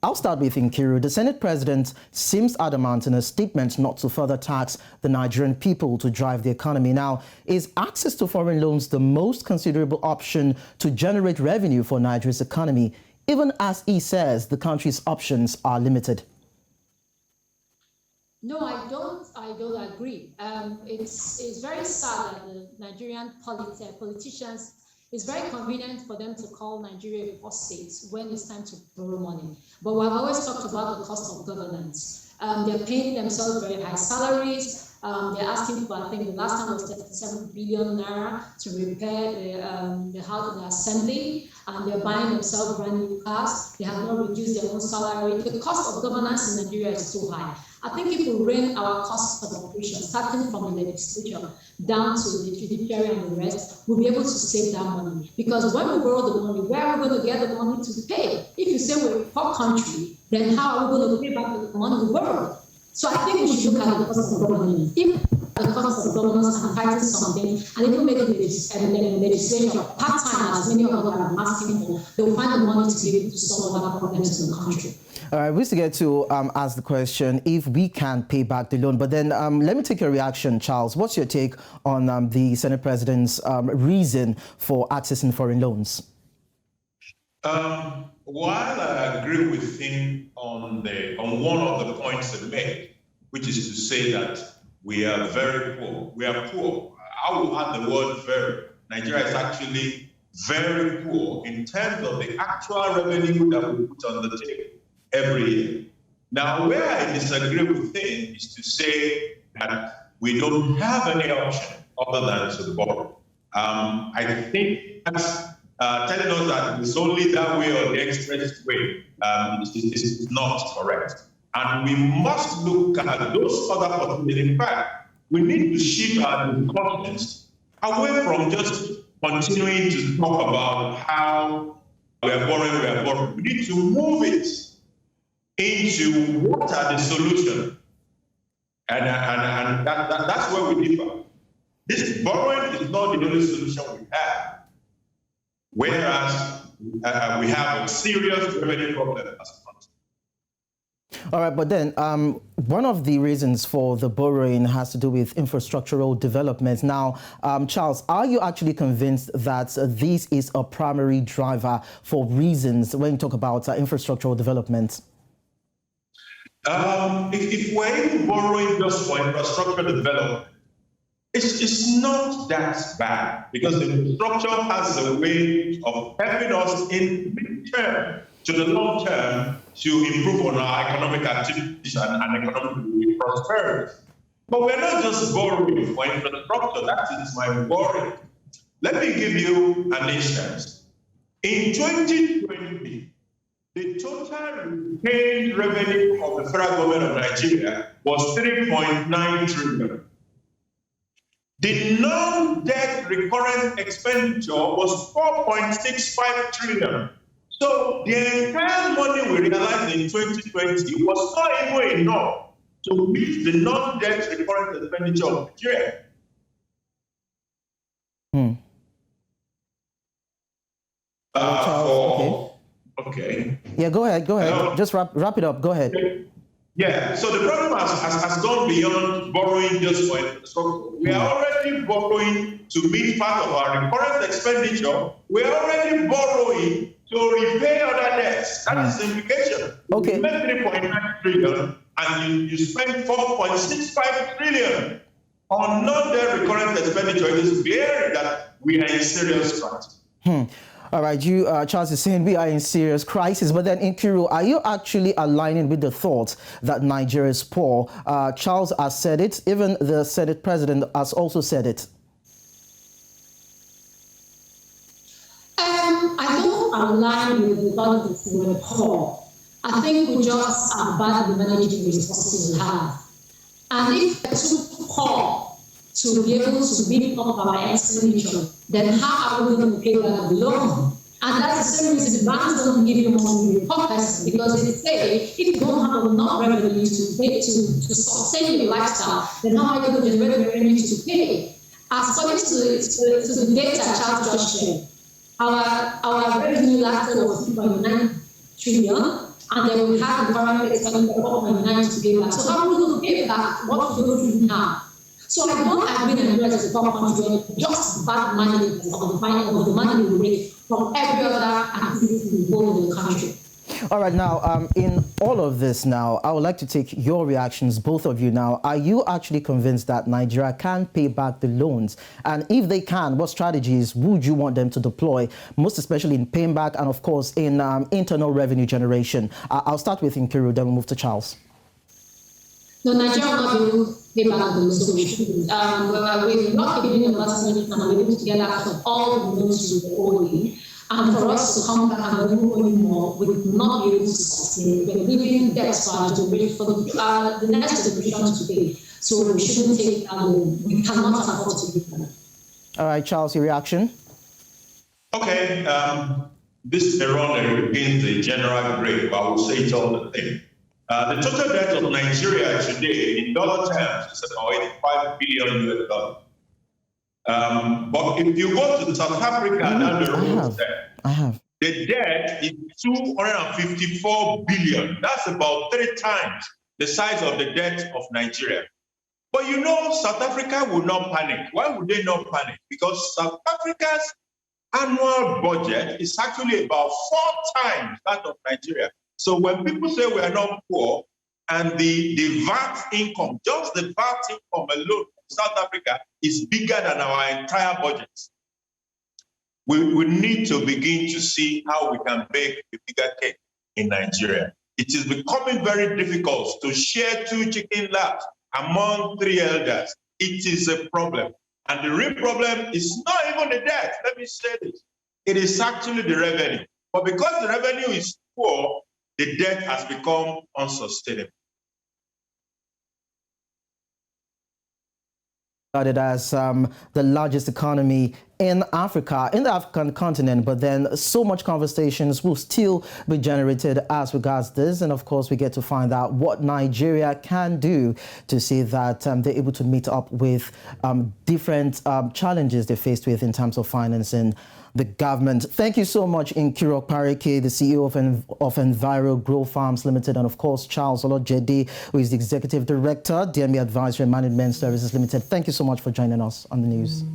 I'll start with Nkiru. The Senate President seems adamant in a statement not to further tax the Nigerian people to drive the economy. Now, is access to foreign loans the most considerable option to generate revenue for Nigeria's economy, even as he says the country's options are limited? No, I don't agree. It's very sad that the Nigerian politicians, it's very convenient for them to call Nigeria a poor state when it's time to borrow money. But we've always talked about the cost of governance. They're paying themselves very high salaries. They're asking for, I think the last time was 37 billion naira to repair the House of the Assembly, and they're buying themselves brand new cars. They have not reduced their own salary. The cost of governance in Nigeria is too high. I think if we rein our costs of operation, starting from the legislature down to the judiciary and the rest, we'll be able to save that money. Because when we borrow the money, where are we going to get the money to pay? If you say we're a poor country, then how are we going to pay back the money we borrowed? So I think we should look at the cost of governance. If the cost of governance and fighting something, and even make the legislature part-time, as many of us are asking for, they will find the money to be able to solve other problems in the country. All right, we used to get to ask the question if we can pay back the loan. But then let me take your reaction, Charles. What's your take on the Senate President's reason for accessing foreign loans? While I agree with him on one of the points he made, which is to say that we are very poor. We are poor. I will add the word very. Nigeria is actually very poor in terms of the actual revenue that we put on the table every year. Now, where I disagree with him is to say that we don't have any option other than to borrow. I think that's telling us that it's only that way or the express way is not correct. And we must look at those other possibilities. In fact, we need to shift our discussions away from just continuing to talk about how we are borrowing. We need to move it into what are the solutions. And that's where we differ. This borrowing is not the only solution we have. Whereas we have a serious revenue problem as a country. All right, but then one of the reasons for the borrowing has to do with infrastructural development. Now, Charles, are you actually convinced that this is a primary driver for reasons when you talk about infrastructural development? If we're borrowing just for infrastructure development, it's not that bad, because the infrastructure has a way of helping us in mid-term to the long term to improve on our economic activities and economic prosperity. But we're not just borrowing for infrastructure. That is my worry. Let me give you an instance. In 2020, the total retained revenue of the federal government of Nigeria was 3.9 trillion. The non-debt recurrent expenditure was 4.65 trillion. So the entire money we realized in 2020 was not even enough to meet the non-debt recurrent expenditure of Nigeria. Okay. Yeah, go ahead. Just wrap it up. Go ahead. Okay. Yeah, so the problem has gone beyond borrowing just for infrastructure. We are already borrowing to meet part of our recurrent expenditure. We are already borrowing to repay other debts. That is the implication. Okay. You spend 3.9 trillion and you spend 4.65 trillion on non-debt recurrent expenditure. It is clear that we are in serious crisis. All right, Charles is saying we are in serious crisis, but then Nkiru, are you actually aligning with the thought that Nigeria is poor? Charles has said it, even the Senate President has also said it. I don't align with the thought that we're poor. I think we just are bad at managing the resources we have. And if we're too poor to be able to meet up our expenditure, then how are we going to pay back the loan? And that's the same reason the banks don't give you money to the poor person, because they say if you don't have enough revenue to pay to sustain your lifestyle, then how are you going to generate revenue to pay? According to the data Charles just shared, our revenue last year was 2.9 trillion. and then we have the current expenditure of 4.9 to pay back. So how are we going to pay back what we go through now? So I don't agree that Nigeria is a poor country when just bad management of the money we bring from every other activity we hold in the country. All right, now, in all of this now, I would like to take your reactions, both of you now. Are you actually convinced that Nigeria can pay back the loans? And if they can, what strategies would you want them to deploy, most especially in paying back and, of course, in internal revenue generation? I'll start with Nkiru, then we'll move to Charles. No, Nigeria will not be able to pay back the loans, so we shouldn't. We're not giving the investment and we're able to get out of all the loans we were owing. And for us to come back and do more, we would not be able to sustain. We're leaving debts for our generation, for the next generation to pay. So we shouldn't take that loan. We cannot afford to do that. All right, Charles, your reaction? Okay, this erroneous against the general grade, but I will say it all the same. The total debt of Nigeria today, in dollar terms, is about $85 billion US. But if you go to South Africa down the road, the debt is 254 billion. That's about 3 times the size of the debt of Nigeria. But you know, South Africa will not panic. Why would they not panic? Because South Africa's annual budget is actually about 4 times that of Nigeria. So when people say we are not poor, and the VAT income, just the VAT income alone from South Africa is bigger than our entire budget. We need to begin to see how we can bake a bigger cake in Nigeria. It is becoming very difficult to share 2 chicken laps among 3 elders. It is a problem. And the real problem is not even the debt. Let me say this. It is actually the revenue. But because the revenue is poor, the debt has become unsustainable. Regarded as the largest economy in Africa, in the African continent, but then so much conversations will still be generated as regards this. And of course, we get to find out what Nigeria can do to see that they're able to meet up with different challenges they're faced with in terms of financing the government. Thank you so much, Nkiru Parike, the CEO of Enviro Grow Farms Limited, and of course, Charles Olojede, who is the Executive Director, DME Advisory and Management Services Limited. Thank you so much for joining us on the news.